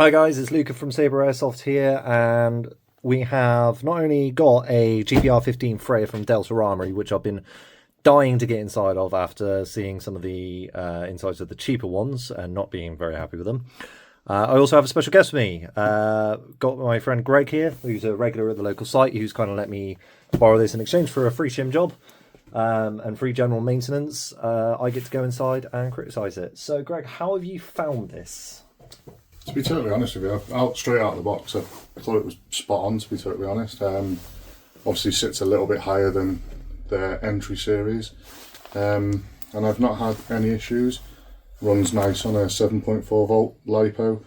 Hi guys, it's Luca from Sabre Airsoft here, and we have not only got a GBR-15 Freya from Delta Armory, which I've been dying to get inside of after seeing some of the insides of the cheaper ones and not being very happy with them. I also have a special guest with me. Got my friend Greg here, who's a regular at the local site, who's kind of let me borrow this in exchange for a free shim job and free general maintenance. I get to go inside and criticise it. So Greg, how have you found this? To be totally honest with you, straight out of the box, I thought it was spot on, to be totally honest. Obviously sits a little bit higher than the entry series, and I've not had any issues. Runs nice on a 7.4 volt LiPo.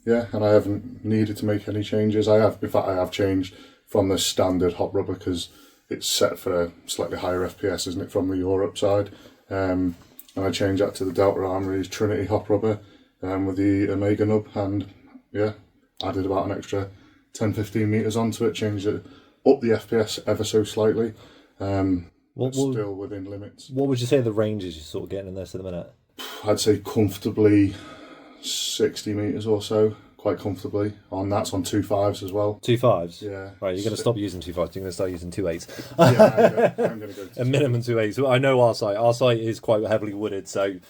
Yeah, and I haven't needed to make any changes. In fact, I have changed from the standard hot rubber because it's set for a slightly higher FPS, isn't it, from the Europe side. And I changed that to the Delta Armory's Trinity hot rubber. With the Omega nub, and yeah, added about an extra 10-15 meters onto it, changed it up the FPS ever so slightly, still within limits. What would you say the ranges you're sort of getting in this at the minute? I'd say comfortably 60 meters or so, quite comfortably. That's on 2.5s as well. 2.5s? Yeah. Right, you're going to stop using 2.5s, you're going to start using 2.8s. Yeah, I'm going to go to a minimum 2.8s. I know our site is quite heavily wooded, so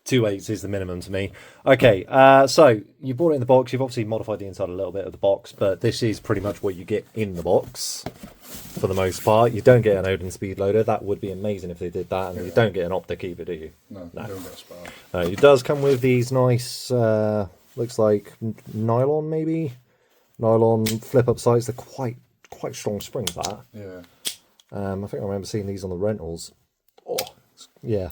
2.8s is the minimum to me. Okay, so you bought it in the box. You've obviously modified the inside a little bit of the box, but this is pretty much what you get in the box for the most part. You don't get an Odin speed loader. That would be amazing if they did that, and you don't get an optic either, do you? No. You don't get a spark. It does come with these nice, looks like nylon maybe? Nylon flip-up sights. They're quite strong springs, that. Yeah. I think I remember seeing these on the rentals. Oh, yeah.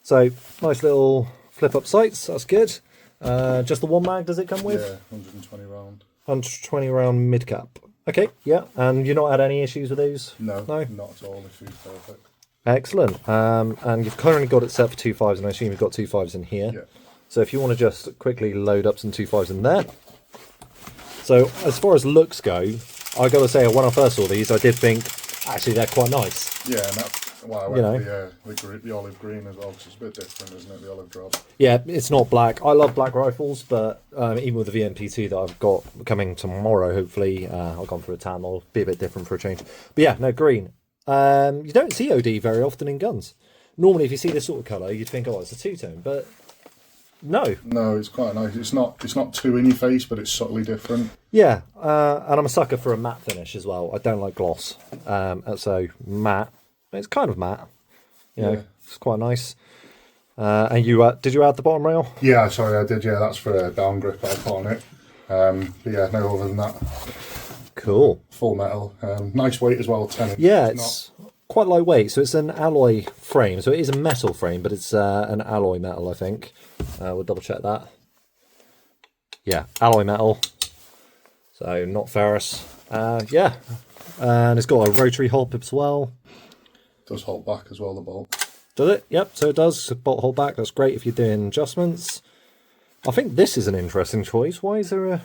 So, nice little flip-up sights, that's good. Just the one mag does it come with? Yeah, 120 round. 120 round mid-cap. Okay, yeah, and you've not had any issues with those? No, not at all, the food's perfect. Excellent. And you've currently got it set for 2.5s, and I assume you've got 2.5s in here. Yeah. So if you want to just quickly load up some 2.5s in there. So, as far as looks go, I got to say, when I first saw these, I did think, actually, they're quite nice. Yeah, and that's why I went for the olive green as well, because it's a bit different, isn't it, the olive drop? Yeah, it's not black. I love black rifles, but even with the VMP2 that I've got coming tomorrow, hopefully, I've gone for a tan. I'll be a bit different for a change. But yeah, no, green. You don't see OD very often in guns. Normally, if you see this sort of colour, you'd think, oh, it's a two-tone, but no. No, it's quite nice. It's not too in your face, but it's subtly different. Yeah, and I'm a sucker for a matte finish as well. I don't like gloss. So matte. It's kind of matte, you know, It's quite nice. And you did you add the bottom rail? Yeah, sorry, I did. Yeah, that's for a down grip I put on it. But yeah, no other than that. Cool. Full metal, nice weight as well. 10 inch. Yeah, it's quite lightweight. So it's an alloy frame. So it is a metal frame, but it's an alloy metal, I think. We'll double check that. Yeah, alloy metal. So not ferrous. Yeah, and it's got a rotary hop as well. Does hold back as well, the bolt. Does it? Yep, so it does. Bolt hold back, that's great if you're doing adjustments. I think this is an interesting choice. Why is there a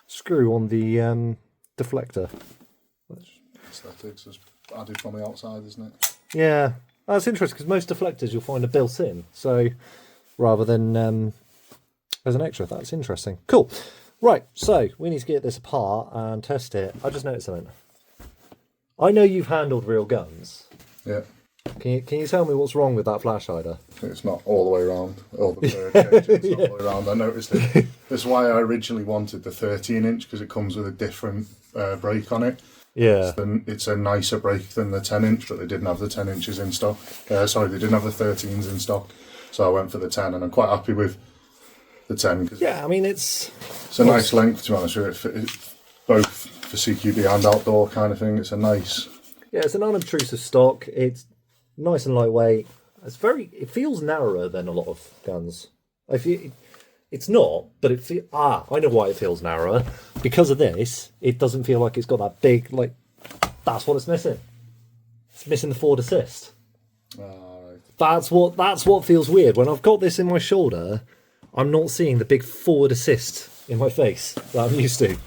screw on the deflector? Aesthetics is added from the outside, isn't it? Yeah, that's interesting because most deflectors you'll find are built in. So rather than as an extra, that's interesting. Cool. Right, so we need to get this apart and test it. I just noticed something. I know you've handled real guns. Yeah. Can you tell me what's wrong with that flash hider? It's not all the way around. All the third cage, it's not all the way around. I noticed it. That's why I originally wanted the 13 inch, because it comes with a different brake on it. Yeah. It's a nicer brake than the 10 inch, but they didn't have the 10 inches in stock. Sorry, they didn't have the 13s in stock. So I went for the 10, and I'm quite happy with the 10. Yeah, I mean, it's a nice length, to be honest with you. It's both for CQB and outdoor kind of thing. It's a nice... Yeah, it's an unobtrusive stock. It's nice and lightweight. It feels narrower than a lot of guns. It's not, but I know why it feels narrower. Because of this, it doesn't feel like it's got that big, that's what it's missing. It's missing the forward assist. Right. That's what feels weird. When I've got this in my shoulder, I'm not seeing the big forward assist in my face that I'm used to.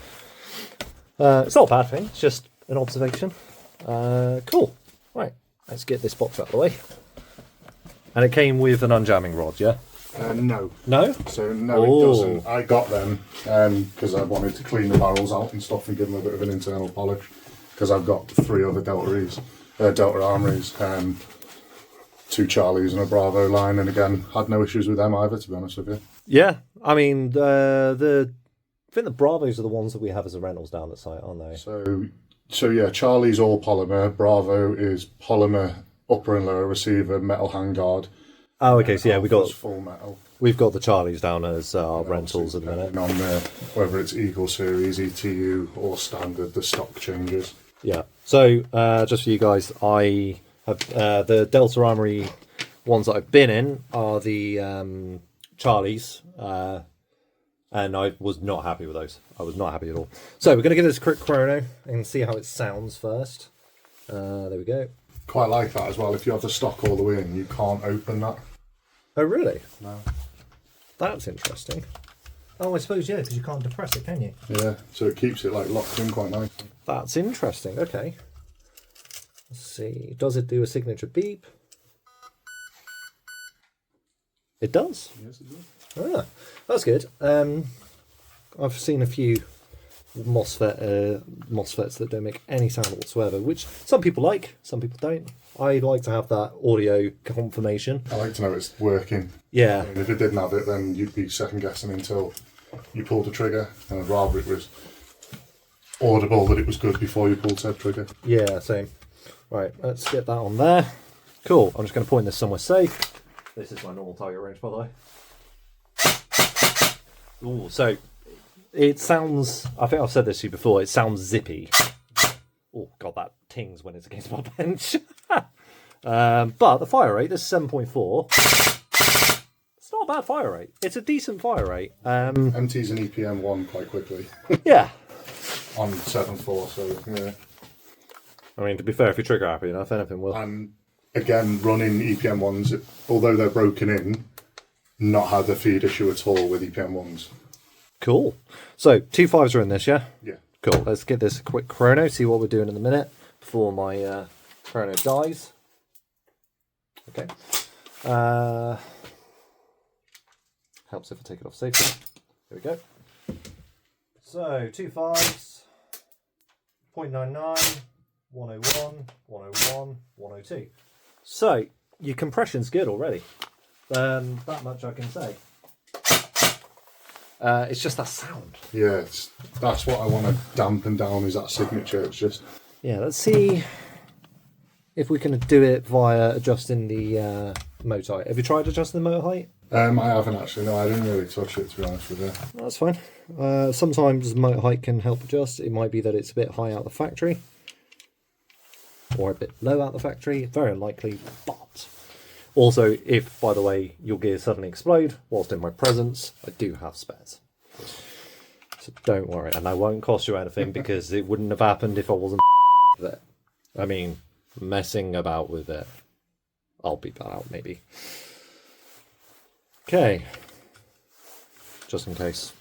It's not a bad thing, it's just an observation. Cool. Right, let's get this box out of the way. And it came with an unjamming rod, yeah? No. No? So no, it doesn't. I got them because I wanted to clean the barrels out and stuff and give them a bit of an internal polish. Because I've got 3 other Delta Armories, 2 Charlies and a Bravo line, and again, had no issues with them either, to be honest with you. Yeah, I mean, I think the Bravos are the ones that we have as a rentals down at site, aren't they? So yeah, Charlie's all polymer, Bravo is polymer upper and lower receiver, metal handguard. Oh, okay, so yeah, full metal. We've got the Charlies down as our rentals at the minute. On there, whether it's Eagle Series, ETU, or standard, the stock changes. Yeah. So just for you guys, I have the Delta Armory ones that I've been in are the Charlies, and I was not happy with those. I was not happy at all. So we're going to give this a quick chrono and see how it sounds first. There we go. Quite like that as well. If you have the stock all the way in, you can't open that. Oh, really? No. That's interesting. Oh, I suppose, yeah, because you can't depress it, can you? Yeah, so it keeps it like locked in quite nicely. That's interesting. Okay. Let's see. Does it do a signature beep? It does. Yes, it does. Ah, that's good. I've seen a few MOSFETs that don't make any sound whatsoever, which some people like, some people don't. I like to have that audio confirmation. I like to know it's working. Yeah. And if it didn't have it, then you'd be second guessing until you pulled the trigger, and I'd rather it was audible that it was good before you pulled said trigger. Yeah, same. Right, let's get that on there. Cool. I'm just going to point this somewhere safe. This is my normal target range, by the way. Ooh, so it sounds, I think I've said this to you before, it sounds zippy. Oh, God, that tings when it's against my bench. But the fire rate, this is 7.4. It's not a bad fire rate. It's a decent fire rate. Empties an EPM 1 quite quickly. Yeah. On 7.4, so yeah. I mean, to be fair, if you're trigger happy enough, anything will. And again, running EPM 1s, although they're broken in, not had a feed issue at all with EPM 1s. Cool. So, 2 5s are in this, yeah? Yeah. Cool. Let's get this a quick chrono, see what we're doing in a minute before my chrono dies. Okay. Helps if I take it off safely. There we go. So, 2 5s, 0.99, 101, 101, 102. So, your compression's good already. That much I can say. It's just that sound. Yeah, that's what I want to dampen down, is that signature. It's just... Yeah, let's see if we can do it via adjusting the motor height. Have you tried adjusting the motor height? I haven't actually, no, I didn't really touch it, to be honest with you. That's fine. Sometimes motor height can help adjust. It might be that it's a bit high out the factory or a bit low out the factory. Very unlikely, but also if, by the way, your gears suddenly explode whilst in my presence, I do have spares. So don't worry, and that won't cost you anything because it wouldn't have happened if I wasn't with it. I mean, messing about with it. I'll beat that out maybe. Okay, just in case.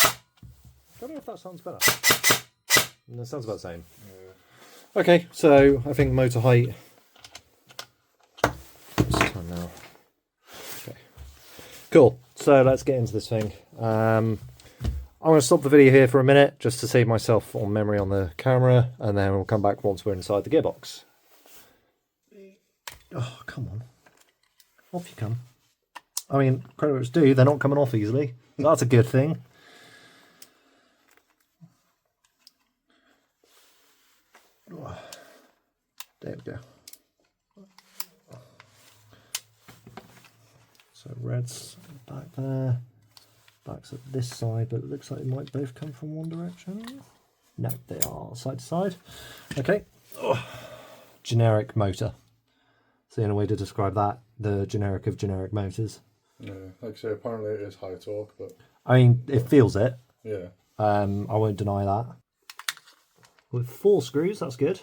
I don't know if that sounds better. That sounds about the same. Yeah. Okay, so I think motor height. What's the time now? Okay. Cool. So let's get into this thing. I'm going to stop the video here for a minute just to save myself on memory on the camera, and then we'll come back once we're inside the gearbox. Oh, come on. Off you come. I mean, creditors do, they're not coming off easily. That's a good thing. There we go. So red's back there. Back's at this side, but it looks like they might both come from one direction. No, they are side to side. Okay. Oh. Generic motor. It's the only way to describe that. The generic of generic motors. Yeah, like I say, apparently it is high torque, but... I mean, it feels it. Yeah. I won't deny that. With 4 screws, that's good.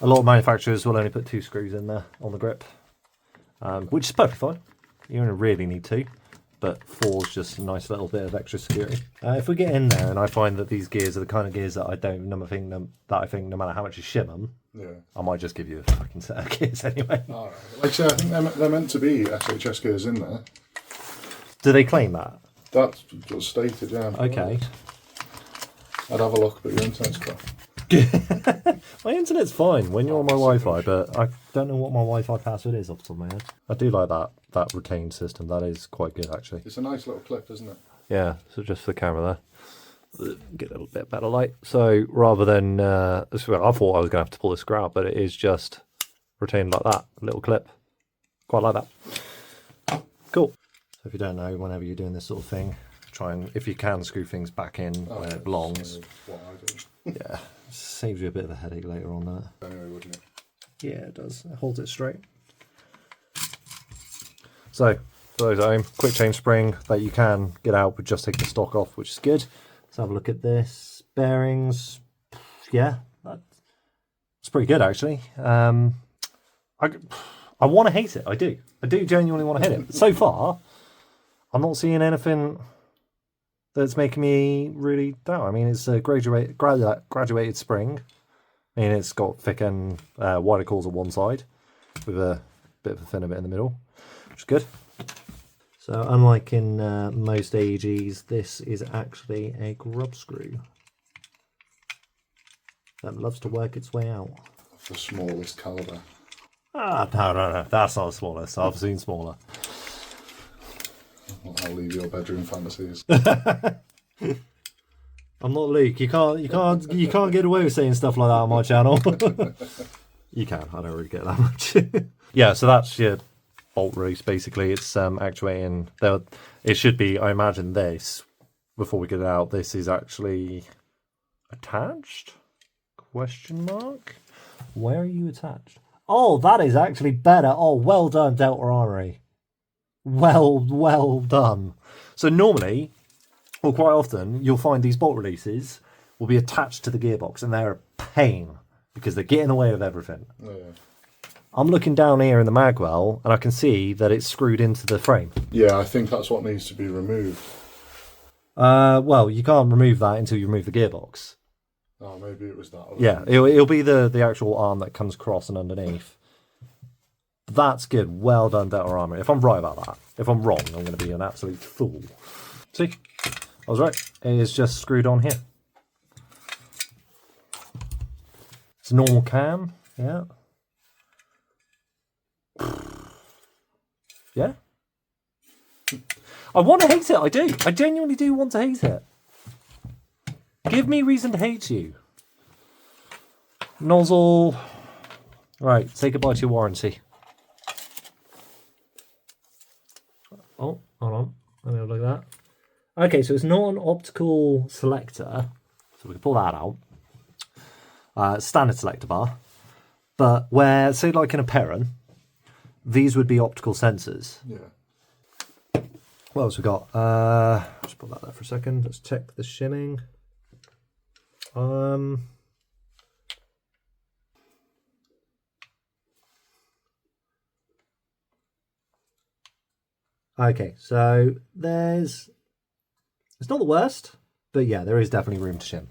A lot of manufacturers will only put 2 screws in there on the grip, which is perfectly fine. You only really need 2. but 4 is just a nice little bit of extra security. If we get in there and I find that these gears are the kind of gears that I think no matter how much you shim them, I might just give you a fucking set of gears anyway. All right. Like I say, I think they're meant to be SHS gears in there. Do they claim that? That's what's stated, yeah. Okay. I'd have a look, but your internet's crap. My internet's fine when you're on my Wi-Fi, but I don't know what my Wi-Fi password is off the top of my head. I do like that retained system. That is quite good, actually. It's a nice little clip, isn't it? Yeah, so just for the camera there. Get a little bit better light. So rather than... I thought I was going to have to pull this screw out, but it is just retained like that. A little clip. Quite like that. Cool. So if you don't know, whenever you're doing this sort of thing, try and, if you can, screw things back in where it belongs. What I do. Yeah, saves you a bit of a headache later on that. Anyway, wouldn't it? Yeah, it does. It holds it straight. So, for those at home, quick change spring that you can get out with just taking the stock off, which is good. Let's have a look at this. Bearings, yeah, that's pretty good actually. I want to hate it. I do genuinely want to hate it. So far, I'm not seeing anything that's making me really doubt. I mean, it's a graduated spring. I mean, it's got thick and wider cores on one side with a bit of a thinner bit in the middle, which is good. So unlike in most AEGs, this is actually a grub screw that loves to work its way out. The smallest calibre. No, that's not the smallest. I've seen smaller. Well, I'll leave your bedroom fantasies. I'm not Luke. You can't get away with saying stuff like that on my channel. You can. I don't really get that much. Yeah, so that's your bolt release. Basically, it's actuating. It should be. I imagine this before we get it out. This is actually attached? Question mark. Where are you attached? Oh, that is actually better. Oh, well done, Delta Armory. Well done. So normally, or quite often, you'll find these bolt releases will be attached to the gearbox, and they're a pain because they get in the way of everything. Yeah. I'm looking down here in the magwell, and I can see that it's screwed into the frame. Yeah, I think that's what needs to be removed. Well, you can't remove that until you remove the gearbox. Oh, maybe it was that. Yeah, it'll be the actual arm that comes across and underneath. That's good. Well done, Delta Armory. If I'm right about that. If I'm wrong, I'm going to be an absolute fool. See? I was right. It is just screwed on here. It's a normal cam. Yeah. Yeah. I want to hate it. I do. I genuinely do want to hate it. Give me reason to hate you. Nozzle. Right, say goodbye to your warranty. Oh, hold on. Let me have a look at that. Okay, so it's not an optical selector. So we can pull that out. Standard selector bar. But where, say like in a Perron, these would be optical sensors. Yeah. What else we got? Just put that there for a second. Let's check the shimming. Okay, so it's not the worst, but yeah, there is definitely room to shim.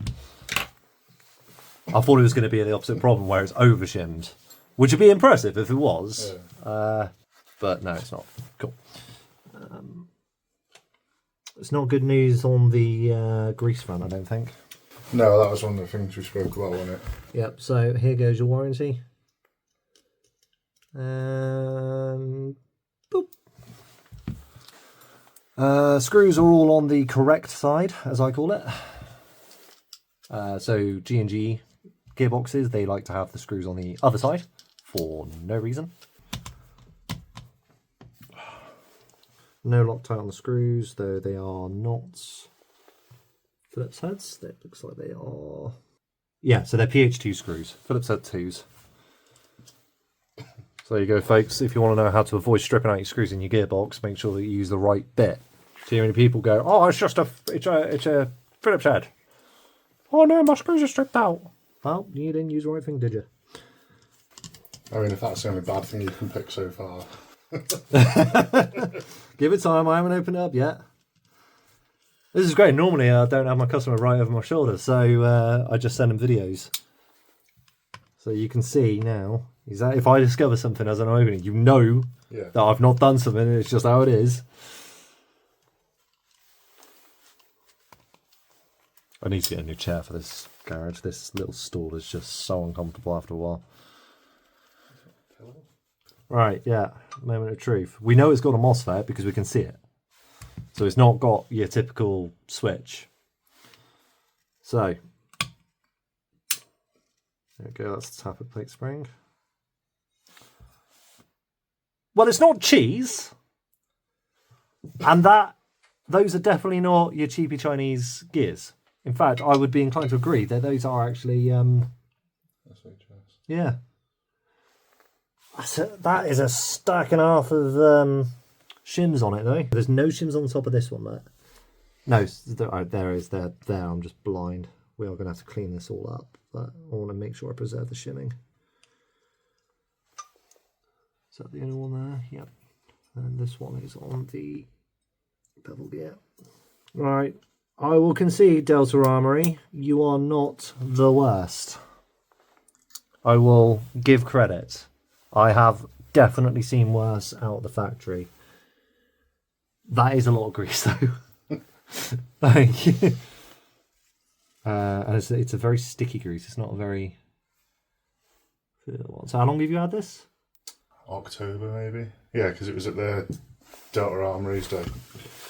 I thought it was going to be the opposite problem where it's over shimmed, which would be impressive if it was. Yeah. But no, it's not. Cool. It's not good news on the grease front, I don't think. No, that was one of the things we spoke about, wasn't it? Yep, so here goes your warranty. Boop. Screws are all on the correct side, as I call it. So G&G gearboxes, they like to have the screws on the other side for no reason. No Loctite on the screws, though they are not Phillips heads. It looks like they are. Yeah, so they're PH2 screws, Phillips head 2s. So there you go, folks. If you want to know how to avoid stripping out your screws in your gearbox, make sure that you use the right bit. Too many people go, "Oh, it's a Phillips head." Oh no, my screws are stripped out. Well, you didn't use the right thing, did you? I mean, if that's the only bad thing you can pick so far. Give it time. I haven't opened it up yet. This is great. Normally, I don't have my customer right over my shoulder, so I just send them videos. So you can see now, exactly if I discover something as I'm opening, you know that I've not done something, it's just how it is. I need to get a new chair for this garage. This little stool is just so uncomfortable after a while. Right, yeah, moment of truth. We know it's got a MOSFET because we can see it. So it's not got your typical switch. So, there we go, that's the tappet plate spring. Well, it's not cheese. And those are definitely not your cheapy Chinese gears. In fact, I would be inclined to agree that those are actually, yeah. That is a stack and a half of shims on it, though. There's no shims on the top of this one, mate. No, there is. There. I'm just blind. We are going to have to clean this all up, but I want to make sure I preserve the shimming. Is that the only one there? Yep. And this one is on the bevel gear. Right. I will concede, Delta Armory, you are not the worst. I will give credit. I have definitely seen worse out of the factory. That is a lot of grease, though. Thank you. And it's a very sticky grease. It's not a very... So how long have you had this? October, maybe. Yeah, because it was at the Delta Armory's day.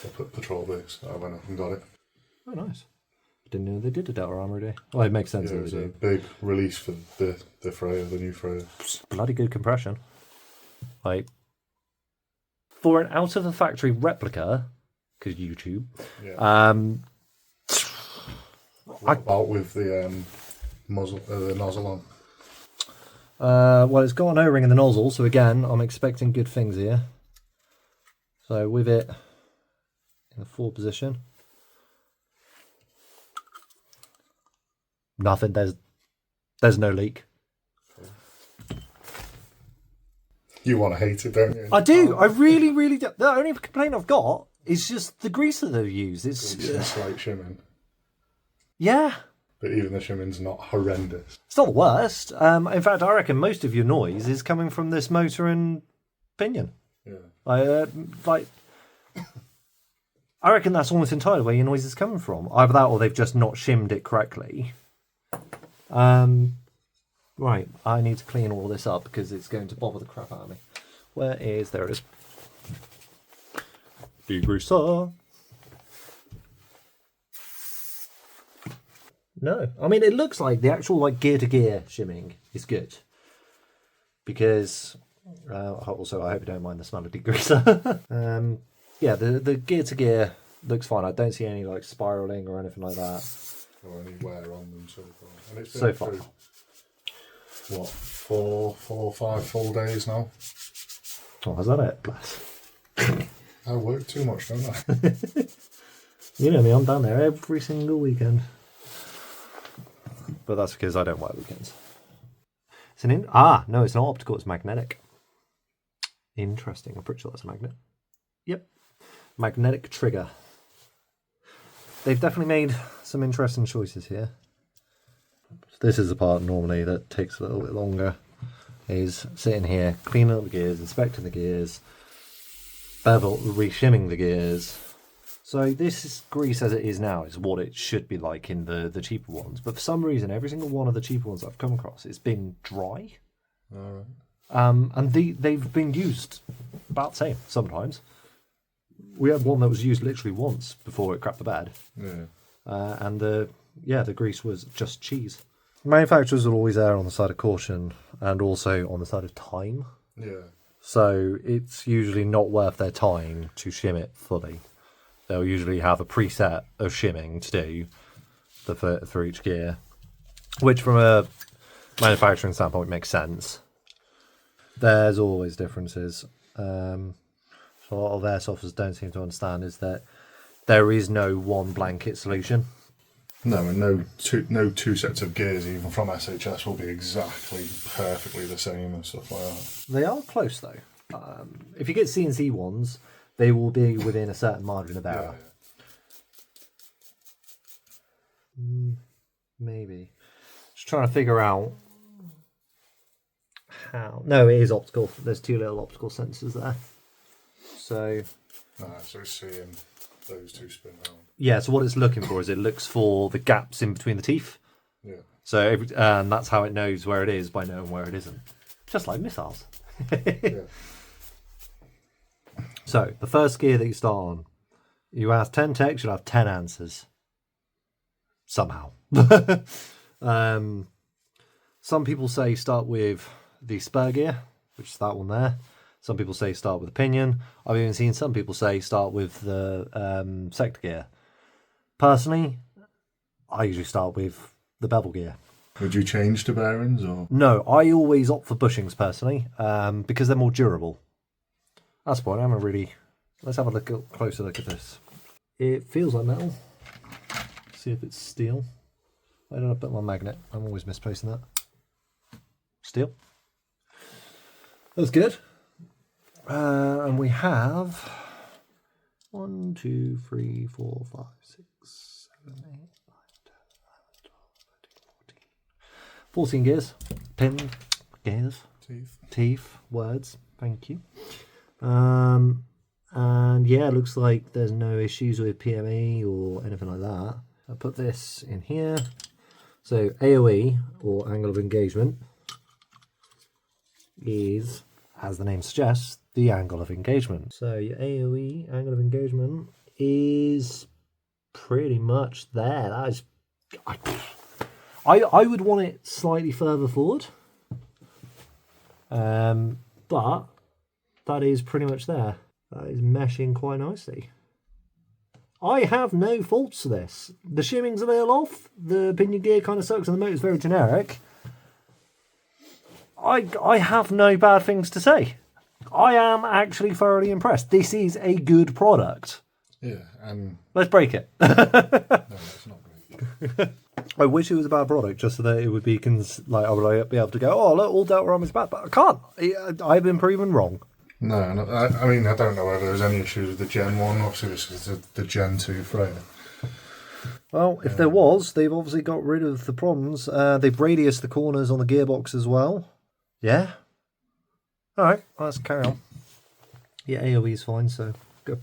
I put patrol base. I went up and got it. Oh, nice. Didn't know they did a Delta Armory day. Well, it makes sense. Yeah, it was a big release for the Freya, the new Freya. Bloody good compression. Like, for an out of the factory replica, because YouTube. Yeah. What about with the muzzle, the nozzle on? Well, it's got an O-ring in the nozzle, so again, I'm expecting good things here. So with it in the full position. Nothing. There's no leak. You want to hate it, don't you? I do. I really, really do. The only complaint I've got is just the grease that they've used. It's slight shimming. Yeah. But even the shimming's not horrendous. It's not the worst. In fact, I reckon most of your noise is coming from this motor and pinion. Yeah. I reckon that's almost entirely where your noise is coming from. Either that or they've just not shimmed it correctly. Right, I need to clean all this up because it's going to bother the crap out of me. There it is. Degreaser. No, I mean, it looks like the actual gear-to-gear shimming is good. Because, also, I hope you don't mind the smell of degreaser. Yeah, the gear-to-gear looks fine. I don't see any spiraling or anything like that. Or any wear on them so far. And it's been so far. Through, what, 4 or 5 full days now? Oh, is that it? Bless. I work too much, don't I? You know me, I'm down there every single weekend. But that's because I don't work weekends. It's no, it's not optical, it's magnetic. Interesting. I'm pretty sure that's a magnet. Yep. Magnetic trigger. They've definitely made some interesting choices here. This is the part normally that takes a little bit longer. Is sitting here, cleaning up the gears, inspecting the gears, bevel, re-shimming the gears. So this is grease as it is now is what it should be like in the cheaper ones. But for some reason, every single one of the cheaper ones I've come across, it's been dry. All right. And they've been used about the same sometimes. We had one that was used literally once before it crapped the bed. Yeah. And the grease was just cheese. Manufacturers will always err on the side of caution and also on the side of time. Yeah. So it's usually not worth their time to shim it fully. They'll usually have a preset of shimming to do for each gear, which from a manufacturing standpoint makes sense. There's always differences. So a lot of airsofters don't seem to understand is that there is no one blanket solution. No, and no two sets of gears, even from SHS, will be exactly perfectly the same and stuff like that. They are close though. if you get CNC ones, they will be within a certain margin of error. Maybe. Just trying to figure out how. No, it is optical. There's 2 little optical sensors there. So. So it's seeing those 2 spin around. Yeah. So what it's looking for is it looks for the gaps in between the teeth. Yeah. So and that's how it knows where it is by knowing where it isn't. Just like missiles. Yeah. So the first gear that you start on, you ask 10 techs, you'll have 10 answers. Somehow. Some people say start with the spur gear, which is that one there. Some people say start with the pinion. I've even seen some people say start with the sector gear. Personally, I usually start with the bevel gear. Would you change to bearings or? No, I always opt for bushings personally, because they're more durable. That's why I haven't really. Let's have a closer look at this. It feels like metal. See if it's steel. Where did I put my magnet? I'm always misplacing that. Steel. That's good. And we have 1, 2, 3, 4, 5, 6, 7, 8, 9, 10, 11, 12, 13, 14. 14 gears. Pin gears. Teeth. Words. Thank you. And yeah, it looks like there's no issues with PME or anything like that. I'll put this in here. So AOE, or angle of engagement, is, as the name suggests, the angle of engagement. So your AOE, angle of engagement, is pretty much there. That is, I would want it slightly further forward. But that is pretty much there. That is meshing quite nicely. I have no faults to this. The shimming's a little off. The pinion gear kind of sucks and the motor's very generic. I have no bad things to say. I am actually thoroughly impressed. This is a good product. Yeah, and... Let's break it. No, let's not break it. I wish it was a bad product just so that it would be I would be able to go, oh look, all Delta Armory is bad, but I can't. I've been proven wrong. No, I mean, I don't know whether there's any issues with the Gen 1. Obviously, this is the Gen 2 Freya. Well, if there was, they've obviously got rid of the problems. They've radiused the corners on the gearbox as well. Yeah. All right, let's carry on. Yeah, AOE is fine, so go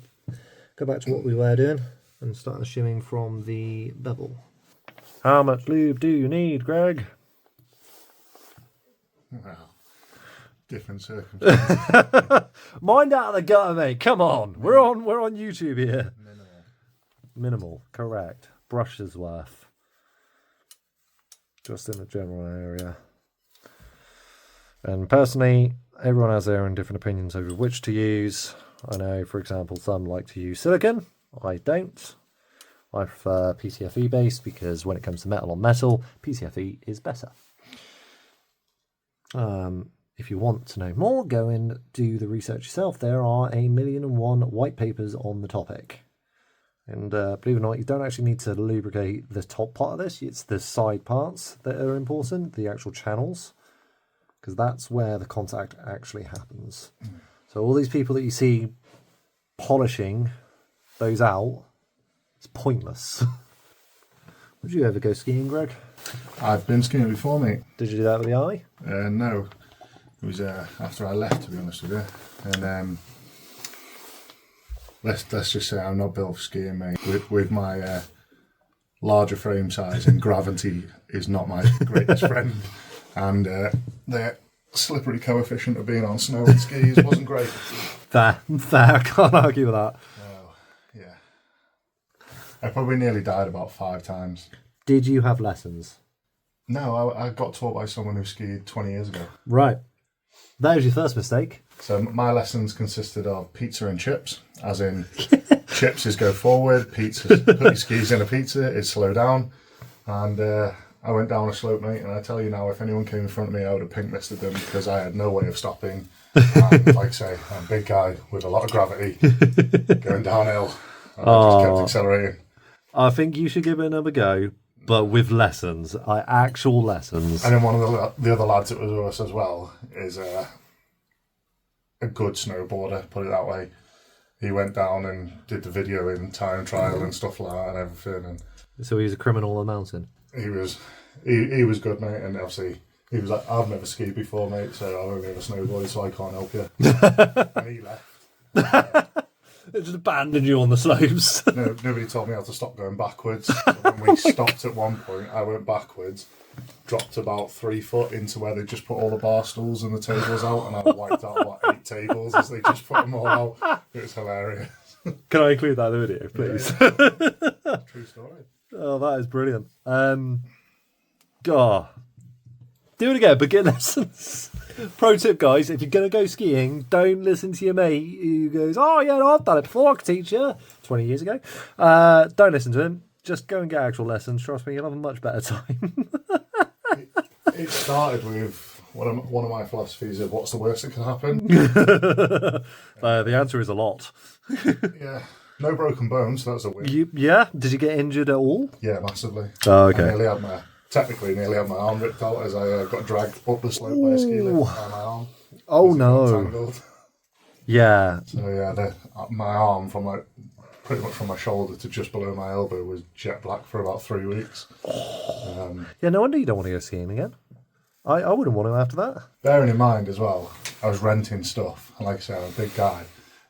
back to what we were doing and start the shimming from the bevel. How much lube do you need, Greg? Well, different circumstances. Mind out of the gutter, mate. Come on, we're on YouTube here. Minimal, correct. Brushes worth. Just in the general area. And personally, everyone has their own different opinions over which to use. I know, for example, some like to use silicone. I don't. I prefer PCFE based because when it comes to metal on metal, PCFE is better. If you want to know more, go and do the research yourself. There are 1,000,001 white papers on the topic. And believe it or not, you don't actually need to lubricate the top part of this. It's the side parts that are important, the actual channels, because that's where the contact actually happens. So all these people that you see polishing those out, it's pointless. Would you ever go skiing, Greg? I've been skiing before, mate. Did you do that with the eye? No. It was after I left, to be honest with you. And let's just say I'm not built for skiing, mate. With my larger frame size, and gravity is not my greatest friend. And the slippery coefficient of being on snow and skis wasn't great. Fair. I can't argue with that. Oh, yeah. I probably nearly died about 5 times. Did you have lessons? No, I got taught by someone who skied 20 years ago. Right. That was your first mistake. So my lessons consisted of pizza and chips, as in chips is go forward, pizza, put your skis in a pizza is slow down. And I went down a slope, mate, and I tell you now, if anyone came in front of me, I would have pink misted them because I had no way of stopping. And like I say, I'm a big guy with a lot of gravity going downhill. And I just kept accelerating. I think you should give it another go, but with lessons, actual lessons. And then one of the other lads that was with us as well is a good snowboarder, put it that way. He went down and did the video in time trial and stuff like that and everything. And So he's a criminal on the mountain. he was good, mate. And obviously he was like, I've never skied before, mate, so I've only ever snowboarded, so I can't help you. And he left. They just abandoned you on the slopes. No, nobody told me how to stop going backwards. So when we stopped at one point, I went backwards, dropped about 3 foot into where they just put all the bar stools and the tables out, and I wiped out about 8 tables as they just put them all out. It was hilarious. Can I include that in the video, please? Yeah. True story. Oh, that is brilliant. God. Do it again, begin lessons. Pro tip, guys, if you're going to go skiing, don't listen to your mate who goes, oh, yeah, no, I've done it before, I could teach you, 20 years ago. Don't listen to him. Just go and get actual lessons. Trust me, you'll have a much better time. It started with one of my philosophies of what's the worst that can happen. The answer is a lot. Yeah. No broken bones, so that's a win. Yeah? Did you get injured at all? Yeah, massively. Oh, okay. I nearly had my arm ripped out as I got dragged up the slope by a ski lift by my arm. Oh, no. Entangled. Yeah. So yeah, my arm from pretty much from my shoulder to just below my elbow was jet black for about 3 weeks. Yeah, no wonder you don't want to go skiing again. I wouldn't want to after that. Bearing in mind as well, I was renting stuff, and like I said, I'm a big guy,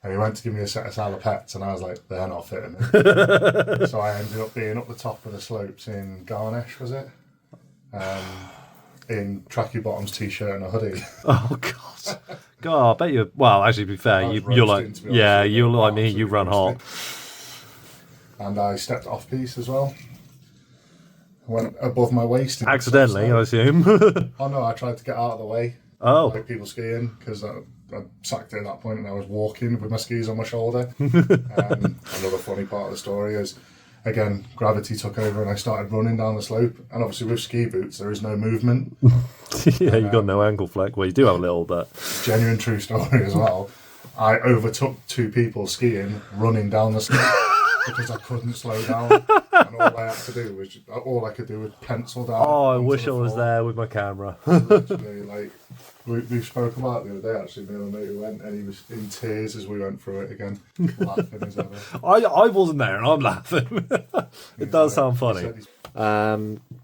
and he went to give me a set of salopettes, and I was like, they're not fitting me. So I ended up being up the top of the slopes in Garnish, was it? In tracky bottoms, t-shirt, and a hoodie. Oh God, God! I bet you. Well, actually, to be fair, you're like, yeah, you're like me. You run hot. And I stepped off piece as well. Went above my waist. Accidentally, I assume. Oh no! I tried to get out of the way. Oh. Like people skiing, because I sacked it at that point, and I was walking with my skis on my shoulder. Another funny part of the story is, again, gravity took over and I started running down the slope. And obviously with ski boots, there is no movement. Yeah, you got no ankle flex. Well, you do have a little, but... Genuine true story as well. I overtook 2 people skiing, running down the slope because I couldn't slow down. And all I could do was pencil down. Oh, I wish I was there with my camera. Literally, like, we spoke about it the other day, actually, me and my mate who went, and he was in tears as we went through it again, laughing as ever. I wasn't there and I'm laughing. It does sound funny.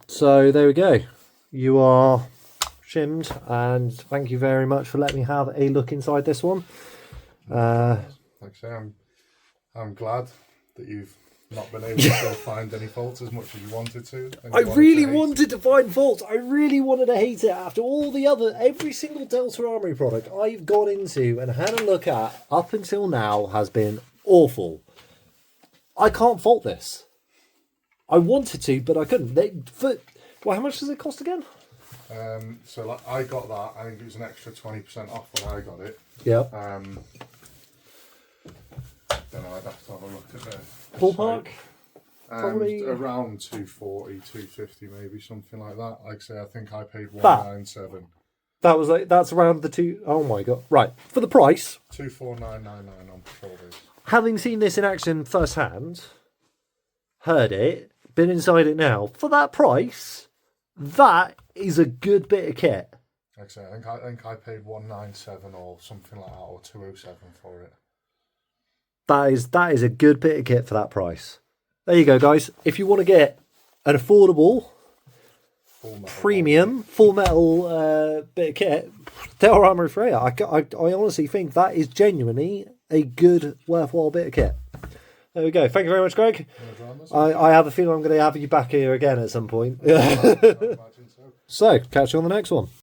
So there we go. You are shimmed, and thank you very much for letting me have a look inside this one. Like I say, I'm glad that you've not been able to find any faults as much as you wanted to. I really wanted to find faults. I really wanted to hate it after all the other, every single Delta Armory product I've gone into and had a look at up until now has been awful. I can't fault this. I wanted to, but I couldn't. Well, how much does it cost again? So like, I got that. I think it was an extra 20% off when I got it. Yeah. Then I'd have to have a look at the Ballpark? Probably around 240, 250, maybe something like that. Like I say, I think I paid 197. That was like, that's around the two. Oh my god! Right, for the price, 24999 on patrol days. Having seen this in action firsthand, heard it, been inside it now. For that price, that is a good bit of kit. Like I say, I think I paid 197 or something like that, or 207 for it. That is a good bit of kit for that price. There you go, guys. If you want to get an affordable, premium, full metal bit of kit, Delta Armory Freya. I honestly think that is genuinely a good, worthwhile bit of kit. There we go. Thank you very much, Greg. I have a feeling I'm going to have you back here again at some point. So, catch you on the next one.